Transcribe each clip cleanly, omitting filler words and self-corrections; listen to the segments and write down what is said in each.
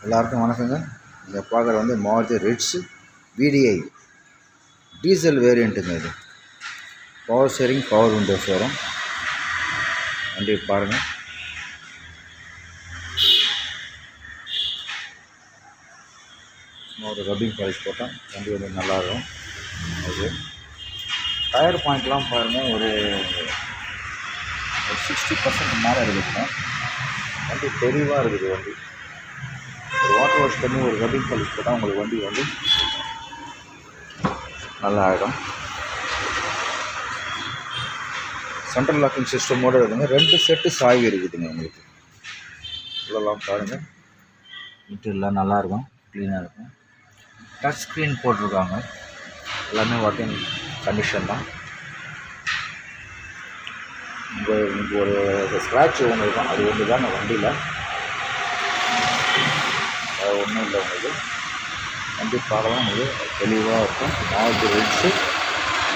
எல்லாருக்கும் வணக்கங்க. நீங்கள் பார்க்குற வந்து மாருதி ரிட்ஸ் VDI டீசல் வேரியண்ட்டுங்க. இது பவர் ஸ்டீரிங், பவர் விண்டோஸ் வரும். வண்டி பாருங்கள். ஒரு ரப்பிங் பாலிஷ் போட்டால் வண்டி வந்து நல்லாயிருக்கும். அது டயர் பாயிண்ட்லாம் பாருங்கள், ஒரு 60% மேலே இருக்குதுங்க. வண்டி தெளிவாக இருக்குது. வண்டி ஒரு வாட்டர் வாஷ் பண்ணி ஒரு ரப்பிங் பாலிஷ் போட்டால் உங்களுக்கு வண்டி வந்து நல்லா ஆகிடும். சென்ட்ரல் லாக்கிங் சிஸ்டமோடு இருக்குதுங்க. 2 செட்டு சாவி இருக்குதுங்க உங்களுக்கு. இவ்வளோலாம் பாருங்கள், இன்டீரியர்லாம் நல்லாயிருக்கும், க்ளீனாக இருக்கும். டச் ஸ்க்ரீன் போட்டிருக்காங்க. எல்லாமே ஒர்க்கிங் கண்டிஷன் தான். இங்கே ஒரு ஸ்க்ராட்ச் ஒன்று இருக்கும், அது ஒன்று தான் வண்டியில், அது ஒன்றும் இல்லை. உங்களுக்கு வண்டி பார்க்கலாம், உங்களுக்கு தெளிவாக இருக்கும். Maruti Ritz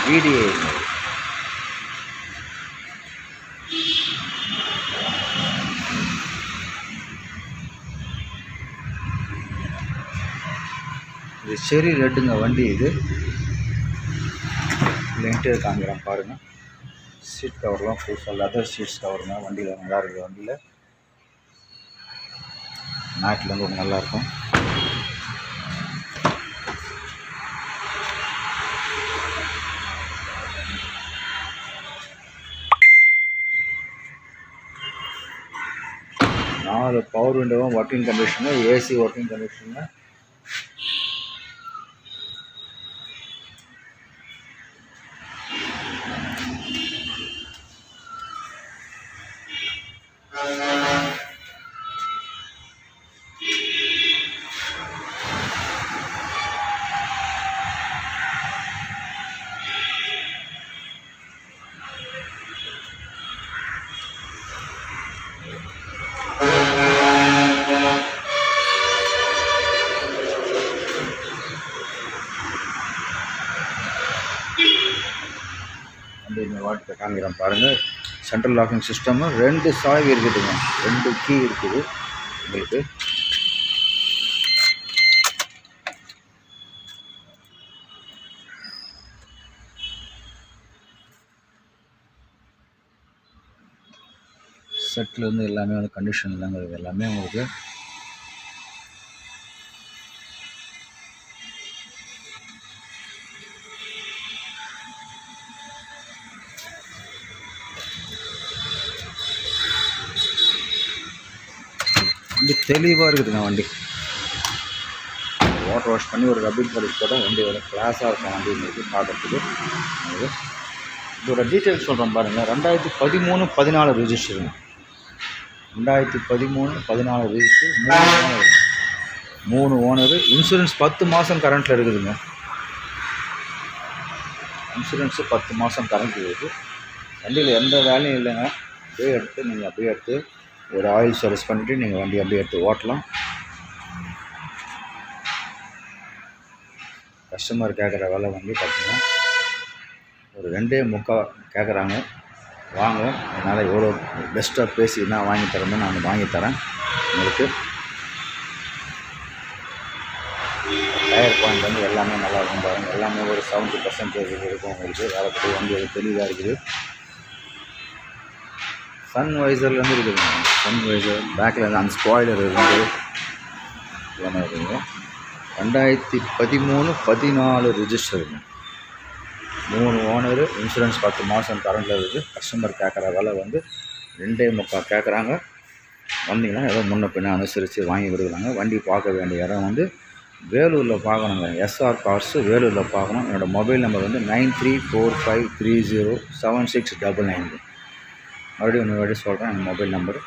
VDI. இது செரி ரெட்டுங்க வண்டி. இது இன்டீரியர் காமிக்கிறேன் பாருங்கள். சீட் கவர்லாம் புதுசாக லெதர் சீட்ஸ் கவருங்க. வண்டியில் நல்லா இருக்குது. வண்டியில் மேட்டில் வந்து ஒரு நல்லாயிருக்கும். நாலு பவர் விண்டோவும் working condition, AC working condition. இந்த வாட்டை காமிக்கிறேன் பாருங்கள். சென்ட்ரல் லாக்கிங் சிஸ்டமு 2 சாவி இருக்குதுங்க. 2 கீ இருக்குது உங்களுக்கு. செட்டில் வந்து எல்லாமே வந்து கண்டிஷன் தாங்க. இது எல்லாமே உங்களுக்கு வண்டி தெளிவாக இருக்குதுங்க. வண்டி வாட்டர் வாஷ் பண்ணி ஒரு ரப்பிங் பாலிஷ் போட்டால் வண்டி ஒரு கிளாஸாக இருக்கும். வண்டி உங்களுக்கு பார்க்குறதுக்கு. இதோட டீட்டெயில்ஸ் சொல்கிறேன் பாருங்கள். 2013-14 ரிஜிஸ்டருங்க. 2013-14 ரிஜிஸ்டர். 3 ஓனரு. இன்சூரன்ஸ் 10 மாதம் கரண்ட்டில் இருக்குதுங்க. இன்சூரன்ஸு 10 மாதம் கரண்ட்டில் இருக்குது. வண்டியில் எந்த வேலையும் இல்லைங்க. அப்படியே எடுத்து நீங்கள் அப்படியே எடுத்து ஒரு ஆயில் சர்வீஸ் பண்ணிவிட்டு நீங்கள் வண்டி அப்படியே எடுத்து ஓட்டலாம். கஸ்டமர் கேட்குற வேலை வண்டி பார்த்தீங்கன்னா ஒரு 2.25 கேட்குறாங்க. வாங்க, என்னால் எவ்வளோ பெஸ்ட்டாக பேசி என்ன வாங்கி தரேன்னு நான் வாங்கித்தரேன் உங்களுக்கு. டயர் பாயிண்ட் வந்து எல்லாமே நல்லா இருக்கும் பாருங்கள். எல்லாமே ஒரு 70% இருக்கும் உங்களுக்கு. வேலைப்படி வண்டி அது தெளிவாக இருக்குது. சன் வைசர்லேருந்து இருக்குதுங்க. சன் வைசர் பேக்கில் இருந்து அந்த ஸ்பாய்லர் இருக்குது. எல்லாமே இருக்குதுங்க. 2013-14 ரிஜிஸ்டருங்க. 3 ஓனரு. இன்சூரன்ஸ் 10 மாதம் கரண்டில் இருக்குது. கஸ்டமர் கேட்குற விலை வந்து 2.25 கேட்குறாங்க. வந்தீங்கன்னா ஏதோ முன்ன பின்ன அனுசரித்து வாங்கி கொடுக்குறாங்க. வண்டி பார்க்க வேண்டிய இடம் வந்து வேலூரில் பார்க்கணுங்க. SR கார்ஸு வேலூரில் பார்க்கணும். என்னோடய மொபைல் நம்பர் வந்து 9345307699. மறுபடியும் சொல்கிறேன். எங்கள் மொபைல் நம்பர்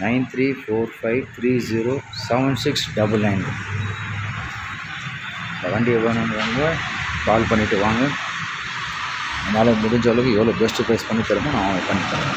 9345307699. இந்த வண்டியை வேணுங்கிறவங்க கால் பண்ணிவிட்டு வாங்க. என்னால் முடிஞ்ச அளவுக்கு எவ்வளோ பெஸ்ட்டு ப்ரைஸ் பண்ணி தரமோ நான் பண்ணி தரேன்.